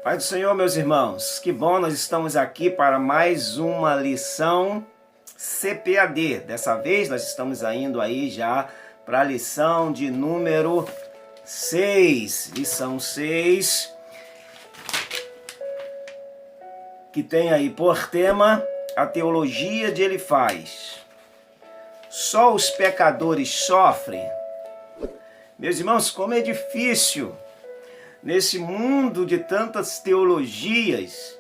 Pai do Senhor, meus irmãos, que bom, nós estamos aqui para mais uma lição CPAD. Dessa vez nós estamos indo aí já para a lição de número 6. Lição 6, que tem aí por tema a teologia de Elifaz. Só os pecadores sofrem? Meus irmãos, como é difícil nesse mundo de tantas teologias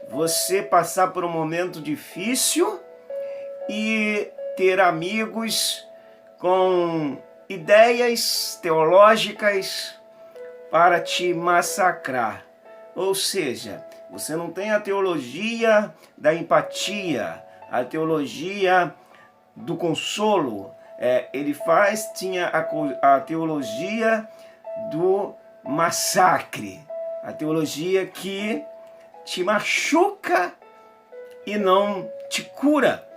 você passar por um momento difícil e ter amigos com ideias teológicas para te massacrar. Ou seja, você não tem a teologia da empatia, a teologia do consolo. Elifaz tinha a teologia do massacre, a teologia que te machuca e não te cura.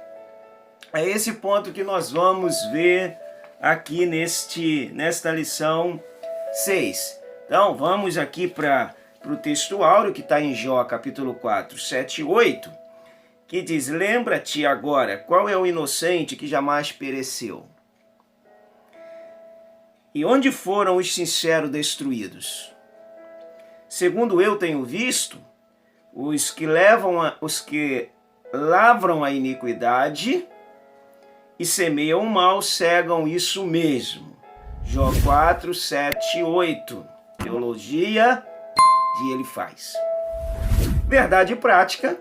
É esse ponto que nós vamos ver aqui nesta lição 6. Então vamos aqui para o texto áureo que está em Jó capítulo 4, 7 e 8, que diz: lembra-te agora qual é o inocente que jamais pereceu, e onde foram os sinceros destruídos? Segundo eu tenho visto, os que lavram a iniquidade e semeiam o mal cegam isso mesmo. Jó 4, 7 e 8. Teologia de Elifaz. Verdade prática.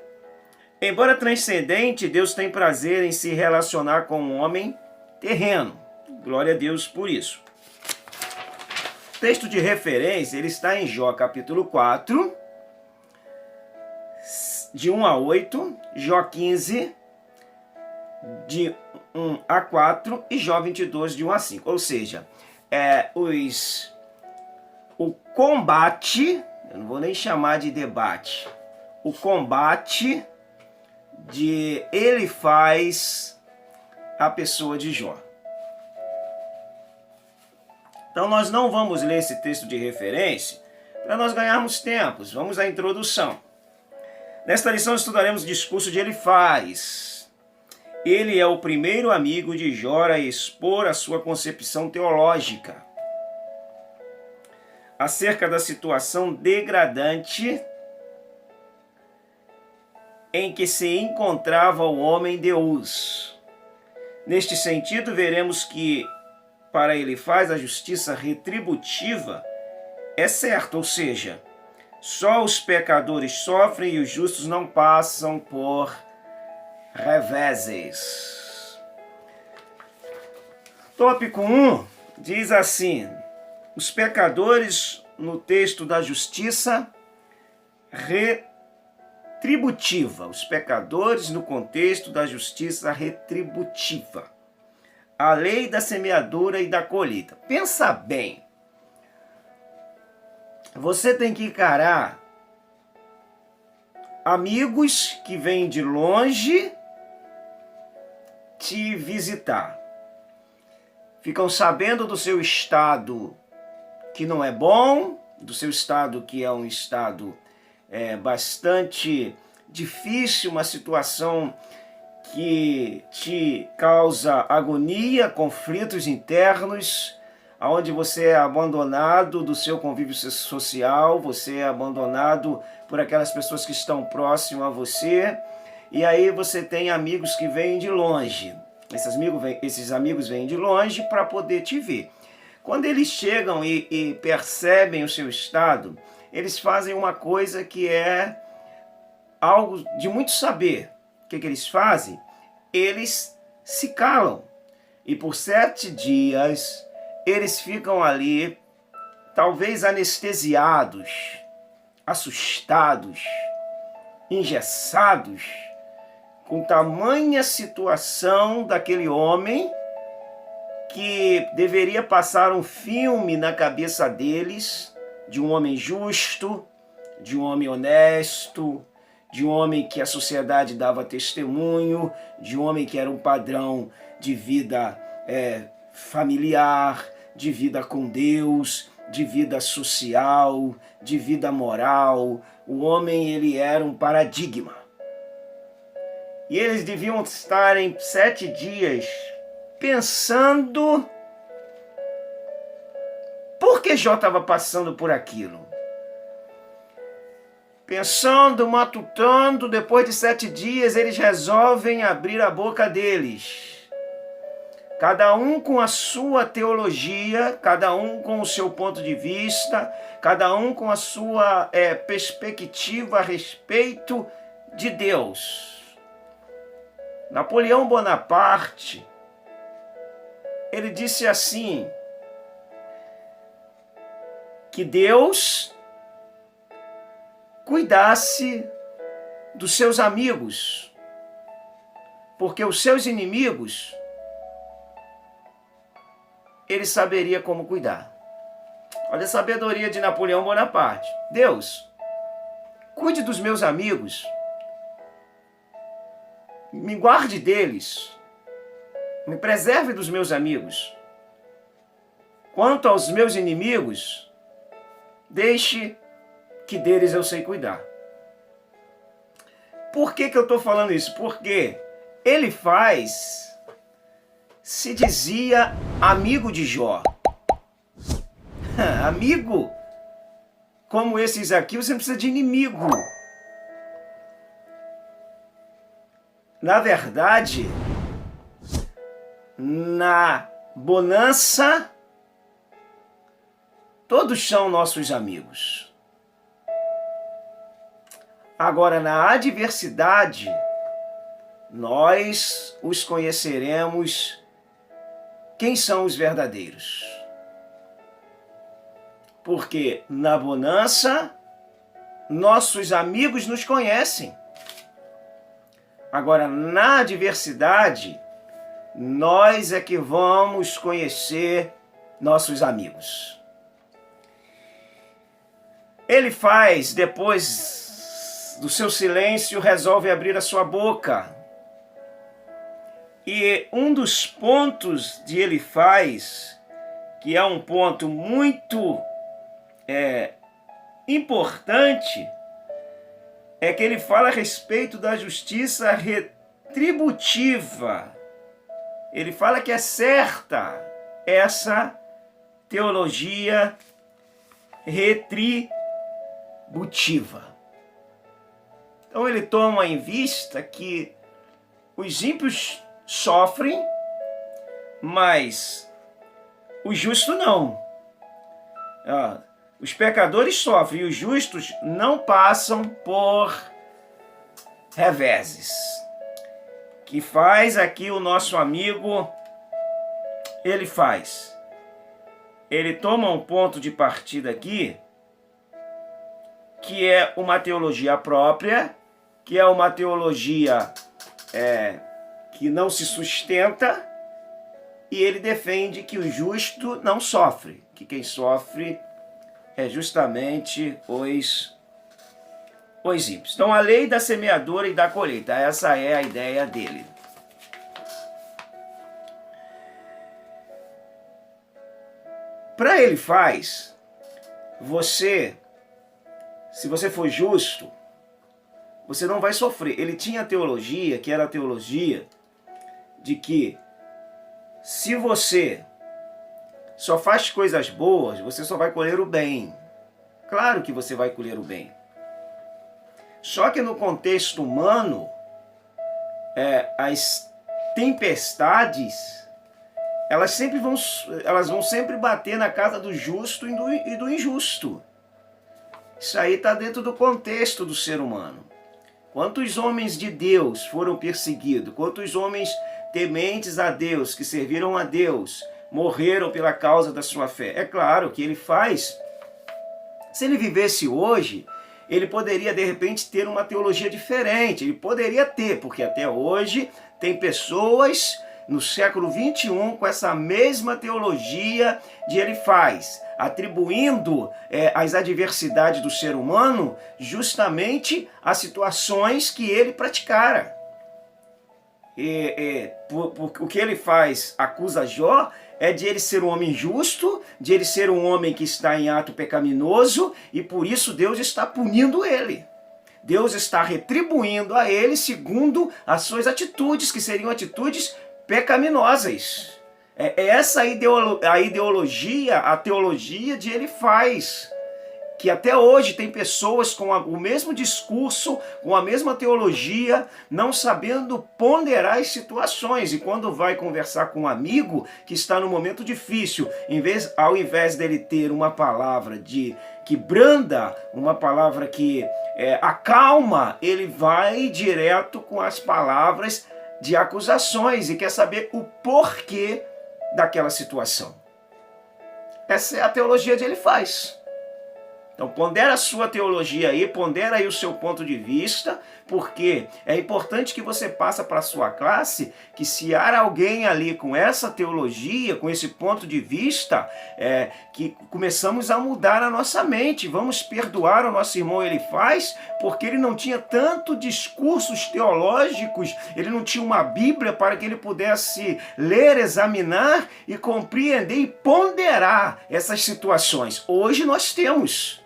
Embora transcendente, Deus tem prazer em se relacionar com um homem terreno. Glória a Deus por isso. Texto de referência, ele está em Jó capítulo 4, de 1 a 8, Jó 15, de 1 a 4 e Jó 22, de 1 a 5. Ou seja, o combate, eu não vou nem chamar de debate, o combate de Elifaz a pessoa de Jó. Então nós não vamos ler esse texto de referência para nós ganharmos tempos. Vamos à introdução. Nesta lição estudaremos o discurso de Elifaz. Ele é o primeiro amigo de Jó a expor a sua concepção teológica acerca da situação degradante em que se encontrava o homem de Uz. Neste sentido, veremos que para Elifaz a justiça retributiva é certa, ou seja, só os pecadores sofrem e os justos não passam por reveses. Tópico 1 diz assim: os pecadores no texto da justiça retributiva. Os pecadores no contexto da justiça retributiva. A lei da semeadura e da colheita. Pensa bem. Você tem que encarar amigos que vêm de longe te visitar. Ficam sabendo do seu estado que não é bom, do seu estado que é um estado bastante difícil, uma situação que te causa agonia, conflitos internos, onde você é abandonado do seu convívio social, você é abandonado por aquelas pessoas que estão próximas a você, e aí você tem amigos que vêm de longe. Esses amigos vêm de longe para poder te ver. Quando eles chegam e percebem o seu estado, eles fazem uma coisa que é algo de muito saber. O que eles fazem? Eles se calam. E por 7 dias, eles ficam ali, talvez anestesiados, assustados, engessados, com tamanha situação daquele homem que deveria passar um filme na cabeça deles, de um homem justo, de um homem honesto, de um homem que a sociedade dava testemunho, de um homem que era um padrão de vida familiar, de vida com Deus, de vida social, de vida moral. O homem, ele era um paradigma. E eles deviam estar em 7 dias pensando por que Jó estava passando por aquilo. Pensando, matutando, depois de 7 dias, eles resolvem abrir a boca deles. Cada um com a sua teologia, cada um com o seu ponto de vista, cada um com a sua perspectiva a respeito de Deus. Napoleão Bonaparte, ele disse assim, que Deus cuidasse dos seus amigos, porque os seus inimigos ele saberia como cuidar. Olha a sabedoria de Napoleão Bonaparte. Deus, cuide dos meus amigos, me guarde deles, me preserve dos meus amigos. Quanto aos meus inimigos, deixe que deles eu sei cuidar. Por que eu estou falando isso? Porque Elifaz se dizia amigo de Jó. Amigo, como esses aqui, você não precisa de inimigo. Na verdade, na bonança, todos são nossos amigos. Agora, na adversidade, nós os conheceremos quem são os verdadeiros. Porque na bonança, nossos amigos nos conhecem. Agora, na adversidade, nós é que vamos conhecer nossos amigos. Elifaz, depois do seu silêncio, resolve abrir a sua boca. E um dos pontos de Elifaz, que é um ponto muito importante, é que ele fala a respeito da justiça retributiva. Ele fala que é certa essa teologia retributiva. Então ele toma em vista que os ímpios sofrem, mas o justo não. Os pecadores sofrem e os justos não passam por reveses. Que faz aqui o nosso amigo Elifaz. Ele toma um ponto de partida aqui, que é uma teologia própria, que é uma teologia que não se sustenta, e ele defende que o justo não sofre, que quem sofre é justamente os ímpios. Então, a lei da semeadura e da colheita, essa é a ideia dele. Para Elifaz, se você for justo, você não vai sofrer. Ele tinha a teologia, que era a teologia de que se você só faz coisas boas, você só vai colher o bem. Claro que você vai colher o bem. Só que no contexto humano, as tempestades, elas vão sempre bater na casa do justo e do injusto. Isso aí está dentro do contexto do ser humano. Quantos homens de Deus foram perseguidos? Quantos homens tementes a Deus, que serviram a Deus, morreram pela causa da sua fé? É claro que ele faz. Se ele vivesse hoje, ele poderia de repente ter uma teologia diferente. Ele poderia ter, porque até hoje tem pessoas no século 21 com essa mesma teologia de Elifaz, atribuindo as adversidades do ser humano justamente a situações que ele praticara. o que ele faz acusa Jó é de ele ser um homem justo, de ele ser um homem que está em ato pecaminoso, e por isso Deus está punindo ele. Deus está retribuindo a ele segundo as suas atitudes, que seriam atitudes pecaminosas. É essa a ideologia, a teologia de Elifaz, que até hoje tem pessoas com o mesmo discurso, com a mesma teologia, não sabendo ponderar as situações. E quando vai conversar com um amigo que está num momento difícil, ao invés dele ter uma palavra que branda, uma palavra que acalma, ele vai direto com as palavras de acusações e quer saber o porquê daquela situação. Essa é a teologia de Elifaz. Então pondera a sua teologia aí, pondera aí o seu ponto de vista, porque é importante que você passe para a sua classe que se há alguém ali com essa teologia, com esse ponto de vista, que começamos a mudar a nossa mente, vamos perdoar o nosso irmão Elifaz, porque ele não tinha tanto discursos teológicos, ele não tinha uma Bíblia para que ele pudesse ler, examinar e compreender e ponderar essas situações. Hoje nós temos.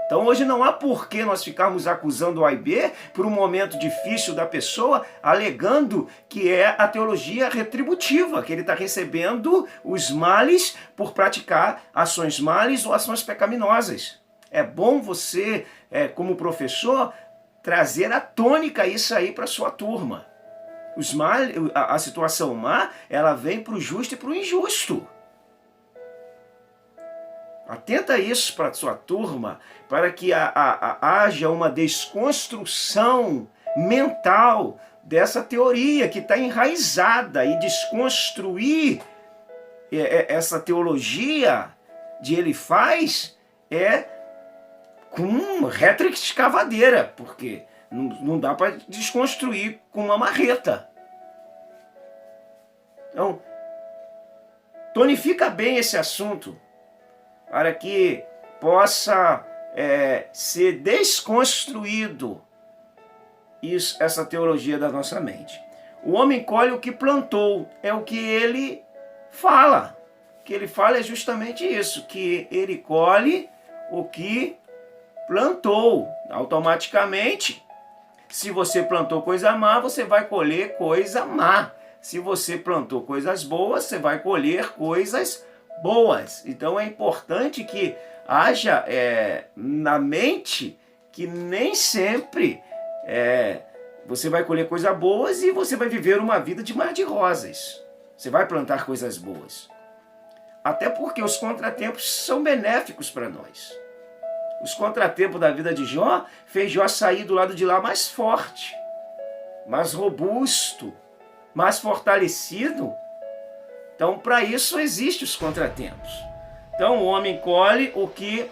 Então hoje não há por que nós ficarmos acusando o A e B por um momento difícil da pessoa, alegando que é a teologia retributiva, que ele está recebendo os males por praticar ações males ou ações pecaminosas. É bom você, como professor, trazer à tônica isso aí para a sua turma. A situação má, ela vem para o justo e para o injusto. Atenta isso para a sua turma, para que haja uma desconstrução mental dessa teoria que está enraizada, e desconstruir essa teologia de Elifaz com retroescavadeira, porque não dá para desconstruir com uma marreta. Então, tonifica bem esse assunto, para que possa ser desconstruído essa teologia da nossa mente. O homem colhe o que plantou, é o que ele fala. O que ele fala é justamente isso, que ele colhe o que plantou. Automaticamente, se você plantou coisa má, você vai colher coisa má. Se você plantou coisas boas, você vai colher coisas boas. Então é importante que haja na mente que nem sempre você vai colher coisas boas e você vai viver uma vida de mar de rosas. Você vai plantar coisas boas. Até porque os contratempos são benéficos para nós. Os contratempos da vida de Jó fez Jó sair do lado de lá mais forte, mais robusto, mais fortalecido. Então, para isso, existem os contratempos. Então, o homem colhe o que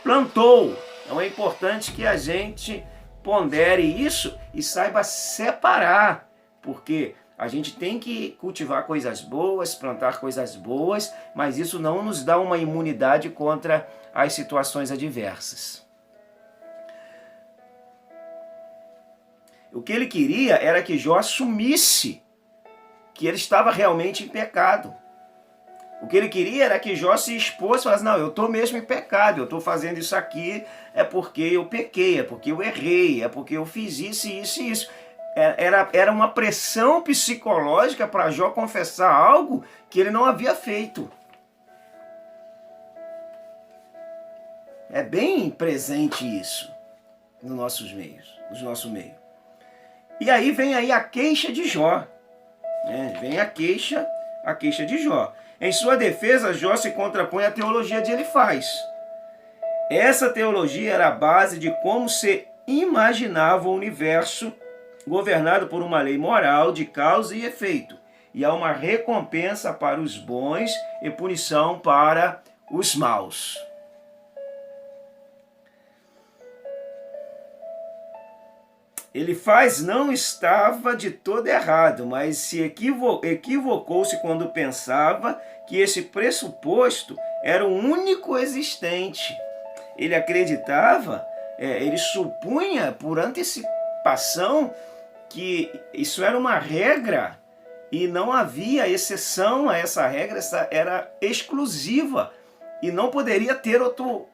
plantou. Então, é importante que a gente pondere isso e saiba separar, porque a gente tem que cultivar coisas boas, plantar coisas boas, mas isso não nos dá uma imunidade contra as situações adversas. O que ele queria era que Jó assumisse que ele estava realmente em pecado. O que ele queria era que Jó se expôs e falasse, não, eu estou mesmo em pecado, eu estou fazendo isso aqui, é porque eu pequei, é porque eu errei, é porque eu fiz isso, isso e isso. Era uma pressão psicológica para Jó confessar algo que ele não havia feito. É bem presente isso nos nossos meios, no nosso meio. E aí vem aí a queixa de Jó. Vem a queixa de Jó. Em sua defesa, Jó se contrapõe à teologia de Elifaz. Essa teologia era a base de como se imaginava o universo governado por uma lei moral de causa e efeito. E há uma recompensa para os bons e punição para os maus. Elifaz não estava de todo errado, mas se equivocou-se quando pensava que esse pressuposto era o único existente. Ele acreditava, ele supunha por antecipação que isso era uma regra e não havia exceção a essa regra, essa era exclusiva e não poderia ter outro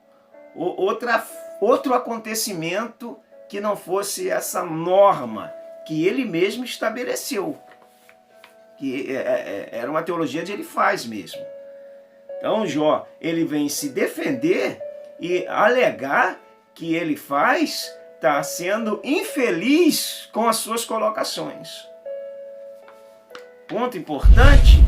acontecimento que não fosse essa norma que ele mesmo estabeleceu, que era uma teologia de Elifaz mesmo. Então Jó, ele vem se defender e alegar que Elifaz está sendo infeliz com as suas colocações. Ponto importante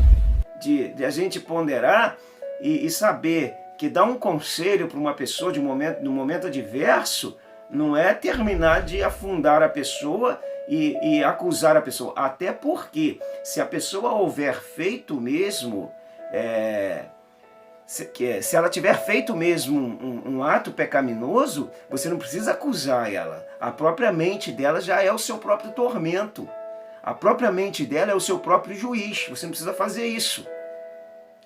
de a gente ponderar e saber que dar um conselho para uma pessoa no momento adverso não é terminar de afundar a pessoa e acusar a pessoa. Até porque, se a pessoa houver feito mesmo, se ela tiver feito mesmo um ato pecaminoso, você não precisa acusar ela. A própria mente dela já é o seu próprio tormento. A própria mente dela é o seu próprio juiz. Você não precisa fazer isso.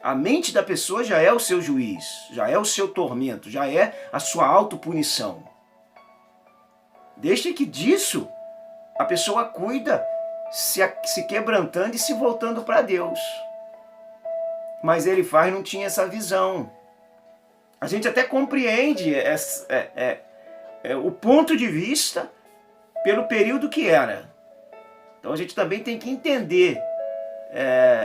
A mente da pessoa já é o seu juiz, já é o seu tormento, já é a sua autopunição. Desde que disso, a pessoa cuida, se quebrantando e se voltando para Deus. Mas Elifaz não tinha essa visão. A gente até compreende o ponto de vista pelo período que era. Então a gente também tem que entender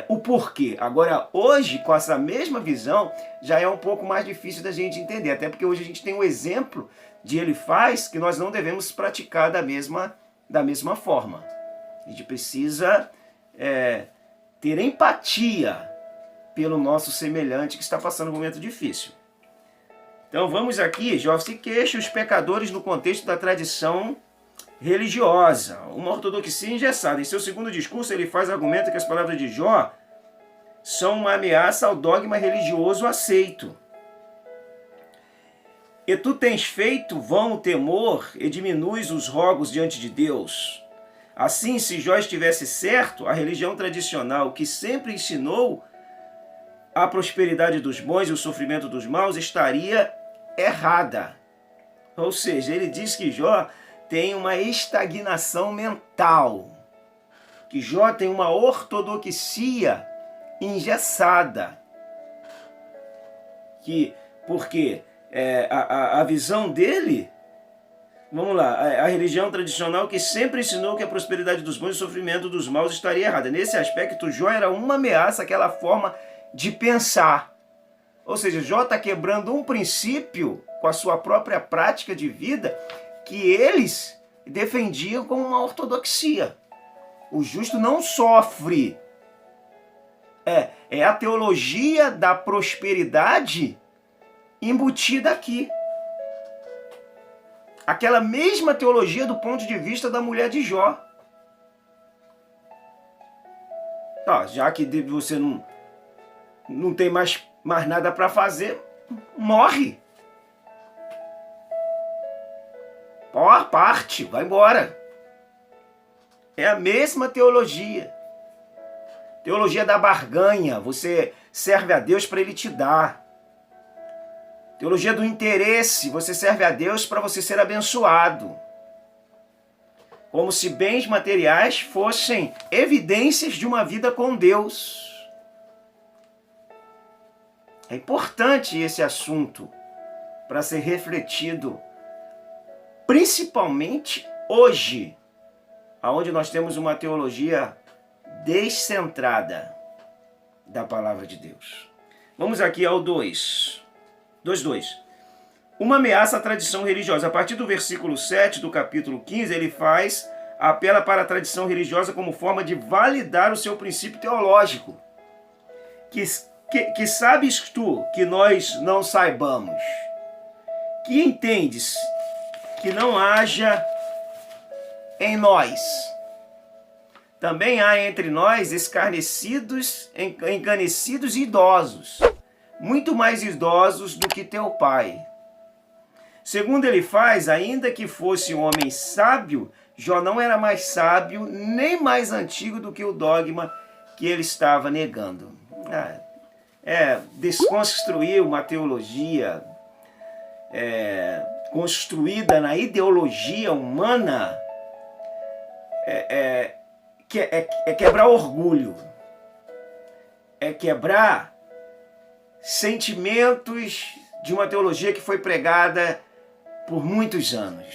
o porquê. Agora, hoje, com essa mesma visão, já é um pouco mais difícil da gente entender. Até porque hoje a gente tem um exemplo de Elifaz que nós não devemos praticar da mesma forma. A gente precisa ter empatia pelo nosso semelhante que está passando um momento difícil. Então vamos aqui, Jó se queixa os pecadores no contexto da tradição religiosa, uma ortodoxia engessada. Em seu segundo discurso, Elifaz argumenta que as palavras de Jó são uma ameaça ao dogma religioso aceito. E tu tens feito vão o temor e diminuis os rogos diante de Deus. Assim, se Jó estivesse certo, a religião tradicional que sempre ensinou a prosperidade dos bons e o sofrimento dos maus estaria errada. Ou seja, ele diz que Jó tem uma estagnação mental, que Jó tem uma ortodoxia engessada, porque a visão dele, vamos lá, a religião tradicional que sempre ensinou que a prosperidade dos bons e o sofrimento dos maus estaria errada. Nesse aspecto, Jó era uma ameaça àquela forma de pensar. Ou seja, Jó está quebrando um princípio com a sua própria prática de vida que eles defendiam como uma ortodoxia. O justo não sofre. É a teologia da prosperidade embutida aqui. Aquela mesma teologia do ponto de vista da mulher de Jó. Tá, já que você não tem mais nada para fazer, morre. Parte, vai embora. É a mesma teologia. Teologia da barganha. Você serve a Deus para Ele te dar. Teologia do interesse. Você serve a Deus para você ser abençoado. Como se bens materiais fossem evidências de uma vida com Deus. É importante esse assunto para ser refletido, principalmente hoje, onde nós temos uma teologia descentrada da palavra de Deus. Vamos aqui ao 2.2. Uma ameaça à tradição religiosa. A partir do versículo 7 do capítulo 15, ele apela para a tradição religiosa como forma de validar o seu princípio teológico. Que sabes tu que nós não saibamos? Que entendes que não haja em nós? Também há entre nós escarnecidos, encanecidos e idosos, muito mais idosos do que teu pai. Segundo Elifaz, ainda que fosse um homem sábio, Jó não era mais sábio nem mais antigo do que o dogma que ele estava negando. Desconstruir uma teologia construída na ideologia humana é quebrar orgulho, é quebrar sentimentos de uma teologia que foi pregada por muitos anos.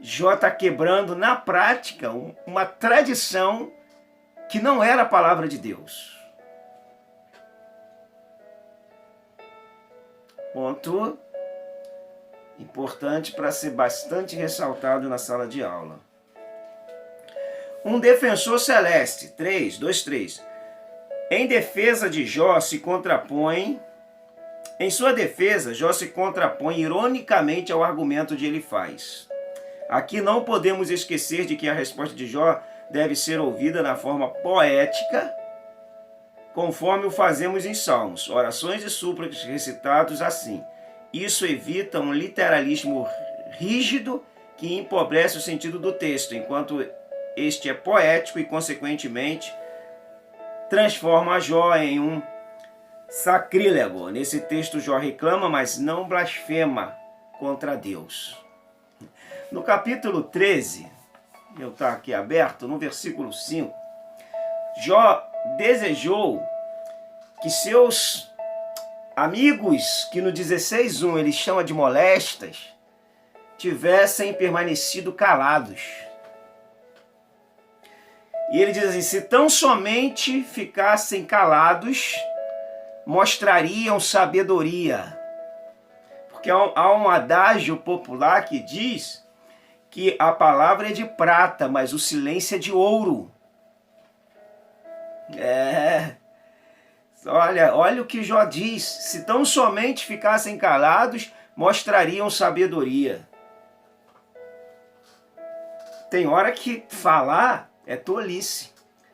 Jó está quebrando na prática uma tradição que não era a palavra de Deus. Ponto importante para ser bastante ressaltado na sala de aula. Um defensor celeste, 3. Em defesa de Jó se contrapõe... Em sua defesa, Jó se contrapõe ironicamente ao argumento de Elifaz. Aqui não podemos esquecer de que a resposta de Jó deve ser ouvida na forma poética, conforme o fazemos em Salmos, orações e súplicas recitados assim. Isso evita um literalismo rígido que empobrece o sentido do texto, enquanto este é poético e, consequentemente, transforma Jó em um sacrílego. Nesse texto, Jó reclama, mas não blasfema contra Deus. No capítulo 13, eu estou aqui aberto, no versículo 5, Jó desejou que seus amigos, que no 16:1 ele chama de molestas, tivessem permanecido calados. E ele diz assim, se tão somente ficassem calados, mostrariam sabedoria. Porque há um adágio popular que diz que a palavra é de prata, mas o silêncio é de ouro. Olha o que Jó diz. Se tão somente ficassem calados, mostrariam sabedoria. Tem hora que falar é tolice.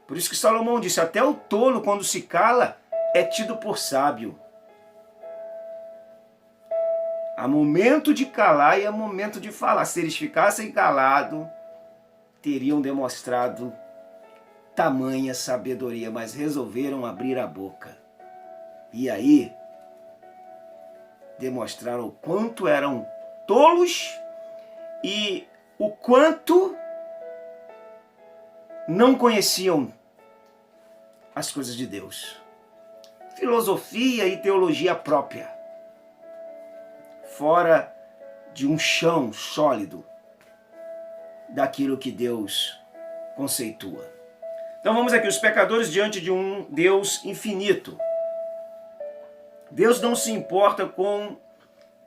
Por isso que Salomão disse, até o tolo, quando se cala, é tido por sábio. Há momento de calar e há momento de falar. Se eles ficassem calados, teriam demonstrado tamanha sabedoria, mas resolveram abrir a boca. E aí, demonstraram o quanto eram tolos e o quanto não conheciam as coisas de Deus. Filosofia e teologia própria, fora de um chão sólido daquilo que Deus conceitua. Então vamos aqui, os pecadores diante de um Deus infinito. Deus não se importa com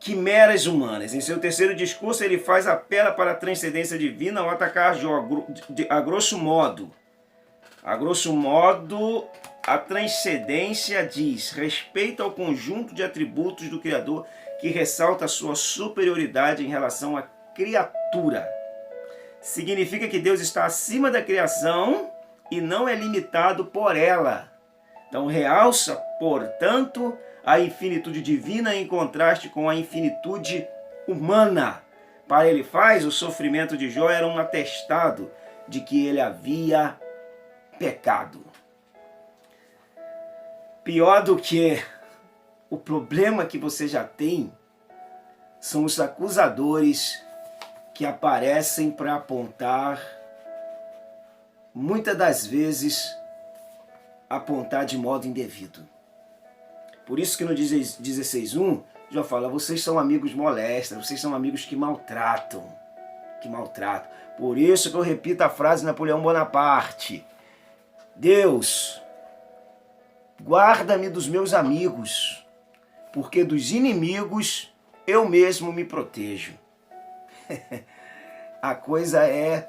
quimeras humanas. Em seu terceiro discurso, ele apela para a transcendência divina ao atacar Jó, a grosso modo. A grosso modo, a transcendência diz respeito ao conjunto de atributos do Criador que ressalta a sua superioridade em relação à criatura. Significa que Deus está acima da criação e não é limitado por ela. Então realça, portanto, a infinitude divina em contraste com a infinitude humana. Para Elifaz, o sofrimento de Jó era um atestado de que ele havia pecado. Pior do que o problema que você já tem são os acusadores que aparecem para apontar, muitas das vezes, apontar de modo indevido. Por isso que no 16:1, Jó fala, vocês são amigos molestas, vocês são amigos que maltratam. Por isso que eu repito a frase de Napoleão Bonaparte. Deus, guarda-me dos meus amigos, porque dos inimigos eu mesmo me protejo. A coisa é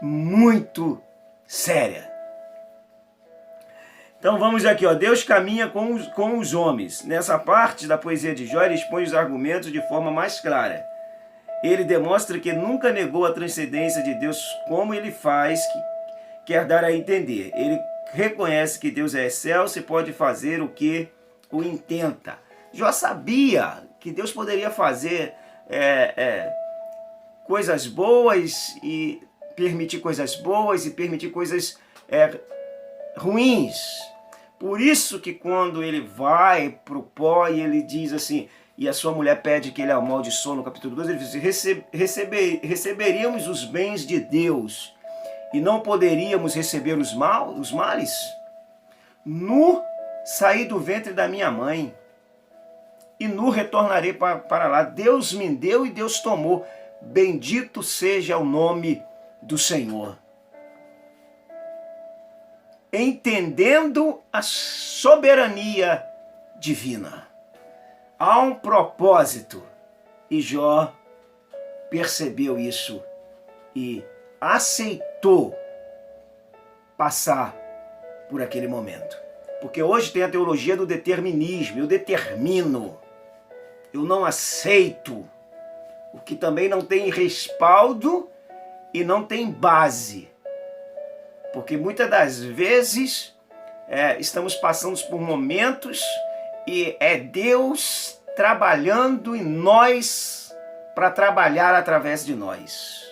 muito séria. Então vamos aqui, ó. Deus caminha com os homens. Nessa parte da poesia de Jó, ele expõe os argumentos de forma mais clara. Ele demonstra que nunca negou a transcendência de Deus como ele faz, que quer dar a entender. Ele reconhece que Deus é excelso e pode fazer o que o intenta. Jó sabia que Deus poderia fazer coisas boas e permitir coisas boas e permitir coisas ruins. Por isso que quando ele vai para o pó e ele diz assim, e a sua mulher pede que ele amaldiçoe no capítulo 2, ele diz assim, receberíamos os bens de Deus e não poderíamos receber os males? Nu saí do ventre da minha mãe, e nu retornarei para lá. Deus me deu e Deus tomou. Bendito seja o nome do Senhor. Entendendo a soberania divina. Há um propósito, e Jó percebeu isso e aceitou passar por aquele momento. Porque hoje tem a teologia do determinismo. Eu determino, eu não aceito, o que também não tem respaldo e não tem base. Porque muitas das vezes estamos passando por momentos e é Deus trabalhando em nós para trabalhar através de nós.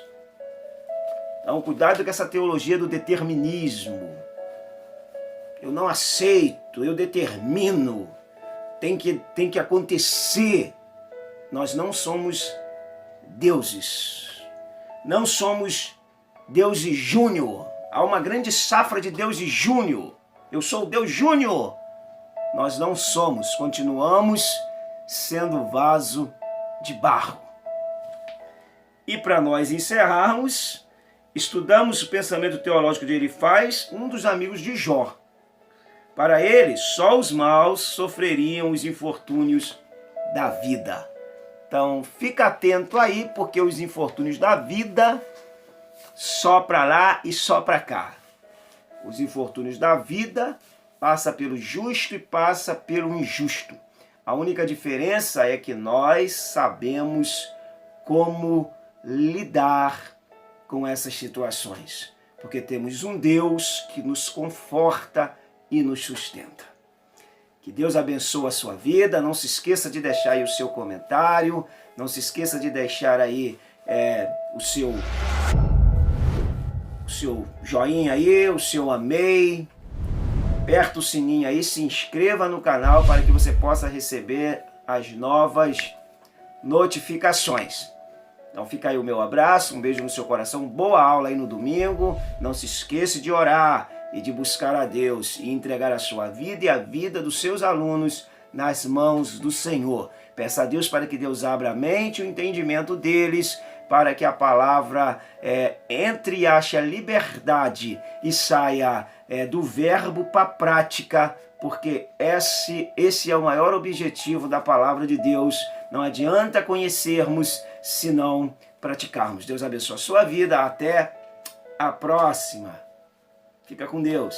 Então, cuidado com essa teologia do determinismo. Eu não aceito, eu determino, tem que acontecer. Nós não somos deuses, não somos deuses júnior. Há uma grande safra de deuses júnior. Eu sou o Deus júnior. Nós não somos, continuamos sendo vaso de barro. E para nós encerrarmos, estudamos o pensamento teológico de Elifaz, um dos amigos de Jó. Para ele, só os maus sofreriam os infortúnios da vida. Então, fica atento aí, porque os infortúnios da vida, só para lá e só para cá. Os infortúnios da vida passa pelo justo e passa pelo injusto. A única diferença é que nós sabemos como lidar com essas situações. Porque temos um Deus que nos conforta e nos sustenta. Que Deus abençoe a sua vida. Não se esqueça de deixar aí o seu comentário. Não se esqueça de deixar aí o seu joinha aí, o seu amei. Aperta o sininho aí, se inscreva no canal para que você possa receber as novas notificações. Então fica aí o meu abraço, um beijo no seu coração, boa aula aí no domingo. Não se esqueça de orar e de buscar a Deus e entregar a sua vida e a vida dos seus alunos nas mãos do Senhor. Peça a Deus para que Deus abra a mente e o entendimento deles, para que a palavra entre e ache a liberdade e saia do verbo para a prática, porque esse é o maior objetivo da palavra de Deus. Não adianta conhecermos se não praticarmos. Deus abençoe a sua vida. Até a próxima. Fica com Deus.